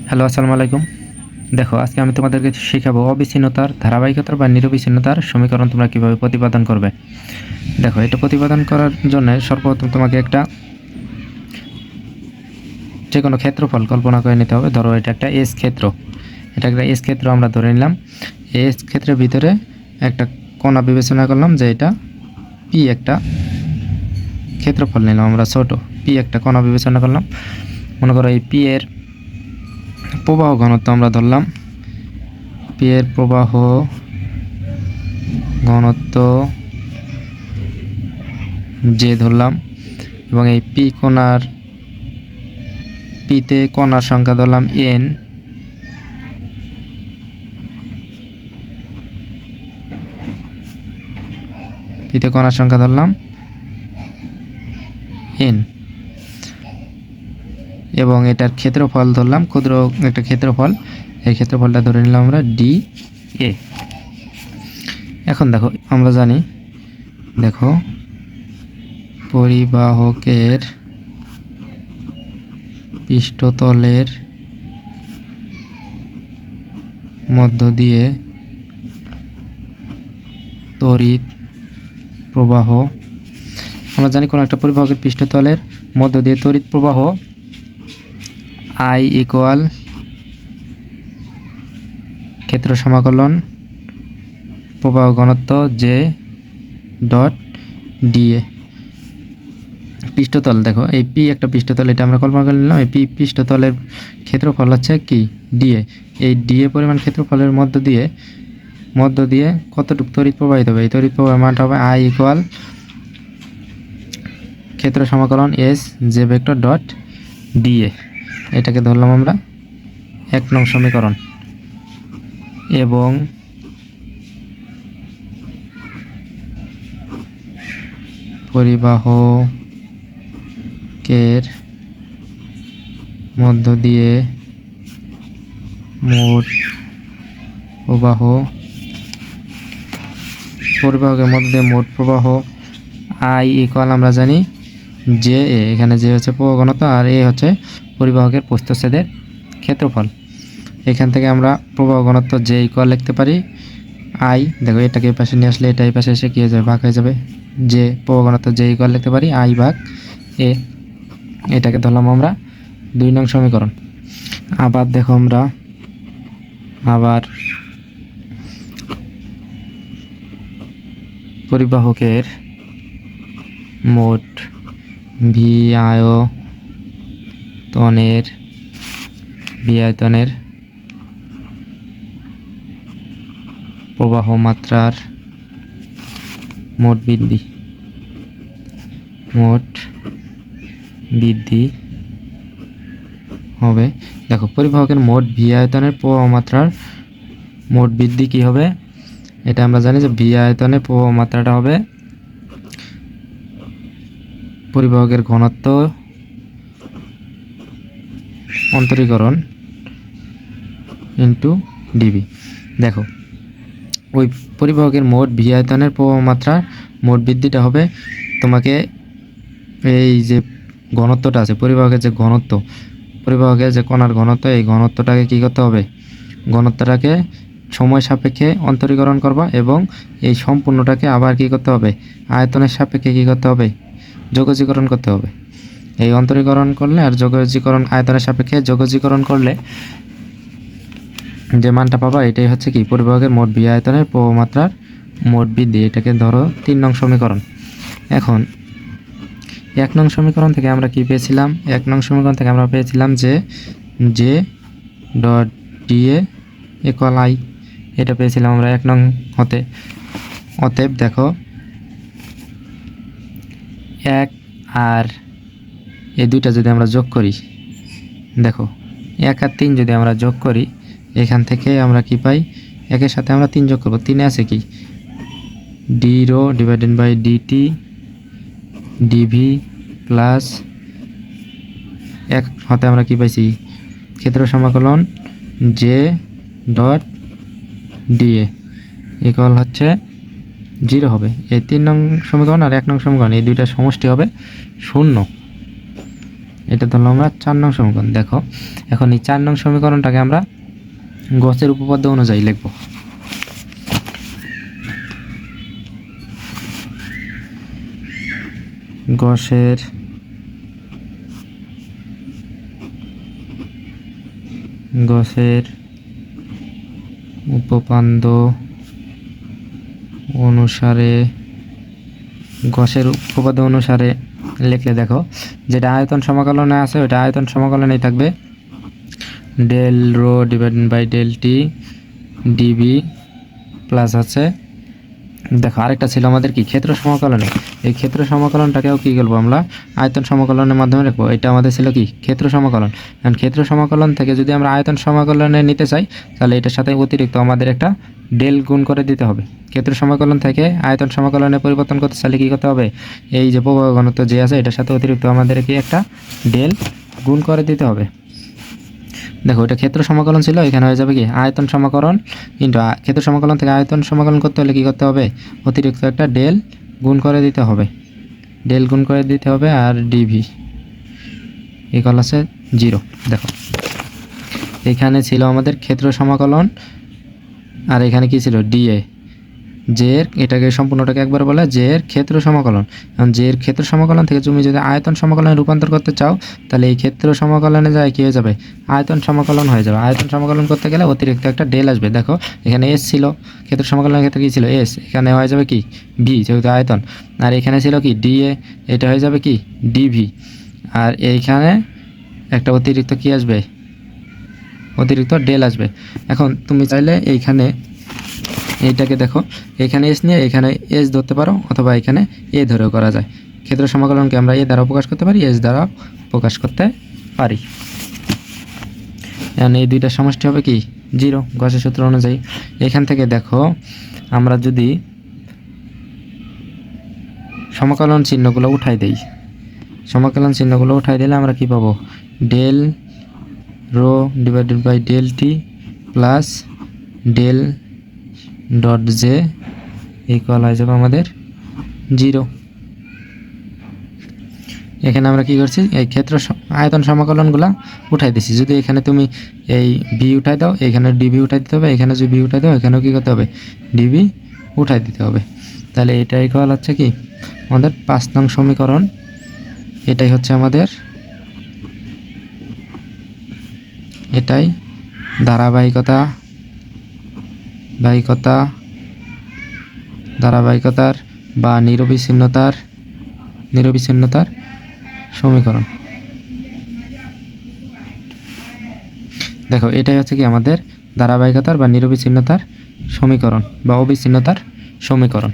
Hello, আসসালামু আলাইকুম। দেখো, আজকে আমি তোমাদেরকে শেখাবো অবিচ্ছিন্নতার ধারাবাহিকতার বা নিরবিচ্ছিন্নতার সমীকরণ তোমরা কিভাবে প্রতিপাদন করবে। দেখো, এটা প্রতিপাদন করার জন্য সর্বপ্রথম তোমাকে একটা যে কোনো ক্ষেত্রফল কল্পনা করে নিতে হবে। ধরো এটা একটা এস ক্ষেত্র, এটা একটা এস ক্ষেত্র আমরা ধরে নিলাম। এস ক্ষেত্রের ভিতরে একটা কণা বিবেচনা করলাম যে এটা পি একটা ক্ষেত্রফল নিলাম আমরা, ছোট পি একটা কণা বিবেচনা করলাম। মনে করো এই পি এর প্রবাহ ঘনত্ব আমরা ধরলাম, পি এর প্রবাহ ঘনত্ব যে ধরলাম, এবং এই পি কোণার পিতে কণার সংখ্যা ধরলাম এন, পিতে কণার সংখ্যা ধরলাম এন, এবং এটার ক্ষেত্রফল ধরলাম ক্ষুদ্র একটা ক্ষেত্রফল। এই ক্ষেত্রফলটা ধরে নিলাম আমরা ডি এ। এখন দেখো, আমরা জানি, দেখো পরিবাহকের পৃষ্ঠতলের মধ্য দিয়ে তড়িৎ প্রবাহ, আমরা জানি কোনো একটা পরিবাহকের পৃষ্ঠতলের মধ্য দিয়ে তড়িৎ প্রবাহ I ইকুয়াল ক্ষেত্র সমাকলন প্রবাহ ঘনত্ব জে ডট ডিএ। পৃষ্ঠতল, দেখো এই পি একটা পৃষ্ঠতল, এটা আমরা কল্পনা করে নিলাম। এই পি পৃষ্ঠতলের ক্ষেত্রফল হচ্ছে কি ডিএ। এই ডিএ পরিমাণ ক্ষেত্রফলের মধ্য দিয়ে কতটুকু তড়িৎ প্রবাহিত হবে, এই তড়িৎ প্রবাহের মানটা হবে I ইকুয়াল ক্ষেত্র সমাকলন S J vector dot DA. এটাকে ধরলাম আমরা 1 নং সমীকরণ। এবং পরিবাহকের মধ্য দিয়ে মোট প্রবাহ, I ইকুয়াল আমরা জানি জে এ, এখানে যে হচ্ছে প্রবাহ ঘনত্ব আর এ হচ্ছে পরিবাহকের প্রস্থচ্ছেদের ক্ষেত্রফল। এখান থেকে আমরা প্রবাহ ঘনত্ব জে ইকুয়াল লিখতে পারি I, দেখো এটাকে এই পাশে নিয়ে আসলে এটা এই পাশে এসে কী হয়ে যাবে, ভাগ হয়ে যাবে। যে প্রবাহ ঘনত্ব জে ইকুয়াল লিখতে পারি I ভাগ এ। এটাকে ধরলাম আমরা 2 নং সমীকরণ। আবার দেখো, আমরা আবার পরিবাহকের মোট ভি আয়তনের প্রবাহ মাত্রার মোট বৃদ্ধি হবে। দেখো, পরিবাহকের মোট ভি আয়তনের প্রবাহ মাত্রার মোট বৃদ্ধি কি হবে, এটা আমরা জানি যে ভি আয়তনের প্রবাহ মাত্রাটা হবে পরিবাহকের ঘনত্ব অন্তরীকরণ ইন্টু ডিবি। দেখো, ওই পরিবাহকের মোট ভি আয়তনের প্রবাহ মাত্রার মোট বৃদ্ধিটা হবে, তোমাকে এই যে ঘনত্বটা আছে পরিবাহকের যে ঘনত্ব, পরিবাহকের যে কণার ঘনত্ব, এই ঘনত্বটাকে কী করতে হবে, ঘনত্বটাকে সময় সাপেক্ষে অন্তরীকরণ করবা, এবং এই সম্পূর্ণটাকে আবার কী করতে হবে, আয়তনের সাপেক্ষে কী করতে হবে, যোগজীকরণ করতে হবে। এই অন্তরীকরণ করলে আর যোগজীকরণ, আয়তনের সাপেক্ষে যোগজীকরণ করলে যে মানটা পাবা, এটাই হচ্ছে কি পরিবাহকের মোট ভি আয়তনের প্রবাহ মাত্রার মোট বৃদ্ধি। এটাকে ধরো 3 নং সমীকরণ। এখন 1 নং সমীকরণ থেকে আমরা কি পেয়েছিলাম, 1 নং সমীকরণ থেকে আমরা পেয়েছিলাম যে J dot DA equal I, এটা পেয়েছিলাম আমরা 1 নং হতে। অতএব দেখো, 1 আর এই দুইটা যদি আমরা যোগ করি, দেখো 1 আর 3 যদি আমরা যোগ করি, এখান থেকে আমরা কি পাই, 1-এর সাথে আমরা 3 যোগ করব, 3-এ আছে কি d rho divided by dt div plus 1 হতে আমরা কি পাইছি, ক্ষেত্র সমাকলন জে ডট ডিএ ইকুয়াল হচ্ছে 0 হবে। এই 3 নং সমীকরণ আর 1 নং সমীকরণ, এই দুইটা সমষ্টি হবে 0। এটা ধরলাম আমরা 4 নং সমীকরণ। দেখো এখন এই 4 নং সমীকরণটাকে আমরা গসের উপপাদ্য অনুযায়ী লিখব। গসের উপপাদ্য অনুসারে লিখলে দেখো যেটা আয়তন সমাকলনে আছে ওটা আয়তন সমাকলনেই থাকবে, del rho divided by del t div plus আছে। দেখো আরেকটা ছিল আমাদের কি ক্ষেত্র সমাকলনে, এই ক্ষেত্র সমাকলনটাকেও কী করবো আমরা আয়তন সমাকলনের মাধ্যমে রাখবো। এটা আমাদের ছিল কি ক্ষেত্র সমাকলন। কারণ ক্ষেত্র সমাকলন থেকে যদি আমরা আয়তন সমাকলনে নিতে চাই তাহলে এটার সাথে অতিরিক্ত আমাদের একটা ডেল গুণ করে দিতে হবে। ক্ষেত্র সমাকলন থেকে আয়তন সমাকলনে পরিবর্তন করতে চাইলে কী করতে হবে, এই যে প্রবাহ ঘনত্ব যে আছে এটার সাথে অতিরিক্ত আমাদেরকে একটা ডেল গুণ করে দিতে হবে। দেখো এটা ক্ষেত্র সমাকলন ছিল, এখানে হয়ে যাবে কি আয়তন সমাকলন, কিন্তু ক্ষেত্র সমাকলন থেকে আয়তন সমাকলন করতে হলে কী করতে হবে, অতিরিক্ত একটা ডেল গুণ করে দিতে হবে, আর ডিভি ইকুয়াল আছে 0। দেখো এখানে ছিল আমাদের ক্ষেত্র সমাকলন আর এখানে কি ছিল ডিএ, জের এটাকে সম্পূর্ণটাকে একবার বলে জের ক্ষেত্র সমাকলন। এখন জের ক্ষেত্র সমাকলন থেকে তুমি যদি আয়তন সমাকলনে রূপান্তর করতে চাও তাহলে এই ক্ষেত্র সমাকলনে যায় কী হয়ে যাবে, আয়তন সমাকলন হয়ে যাবে। আয়তন সমাকলন করতে গেলে অতিরিক্ত একটা ডেল আসবে। দেখো এখানে এস ছিল, ক্ষেত্র সমাকলনের ক্ষেত্রে কী ছিল এস, এখানে হয়ে যাবে কি ভি যেহেতু আয়তন, আর এখানে ছিল কি ডিএ, এটা হয়ে যাবে কি ডিভি, আর এইখানে একটা অতিরিক্ত কি আসবে, অতিরিক্ত ডেল আসবে। এখন তুমি চাইলে এইখানে এইটাকে দেখো এখানে এস নিয়ে এখানে এস ধরতে পারো অথবা এখানে এ ধরেও করা যায়। ক্ষেত্র সমাকলনকে আমরা এ দ্বারা প্রকাশ করতে পারি, এস দ্বারা প্রকাশ করতে পারি। এখন এই দুইটার সমষ্টি হবে কি 0 গসের সূত্র অনুযায়ী। এখান থেকে দেখো আমরা যদি সমাকলন চিহ্নগুলো উঠাই দেই, দিলে আমরা কি পাবো, del rho divided by del t plus del dot J equal হয়ে যাবে আমাদের 0। এখানে আমরা কি করছি, এই ক্ষেত্র আয়তন সমাকলনগুলো উঠাই দিছি। যদি এখানে তুমি এই ভি উঠাই দাও, এখানে ডিবি উঠাই দিতে হবে, এখানে যদি ভি উঠাই দাও এখানেও কী করতে হবে, ডিবি উঠাই দিতে হবে। তাহলে এটা ইকুয়াল হচ্ছে কি আমাদের 5 নং সমীকরণ। এটাই হচ্ছে আমাদের ধারাবাহিকতার বা নিরবিচ্ছিন্নতার সমীকরণ। দেখো এটাই হচ্ছে কি আমাদের ধারাবাহিকতার বা নিরবিচ্ছিন্নতার সমীকরণ বা অবিচ্ছিন্নতার সমীকরণ।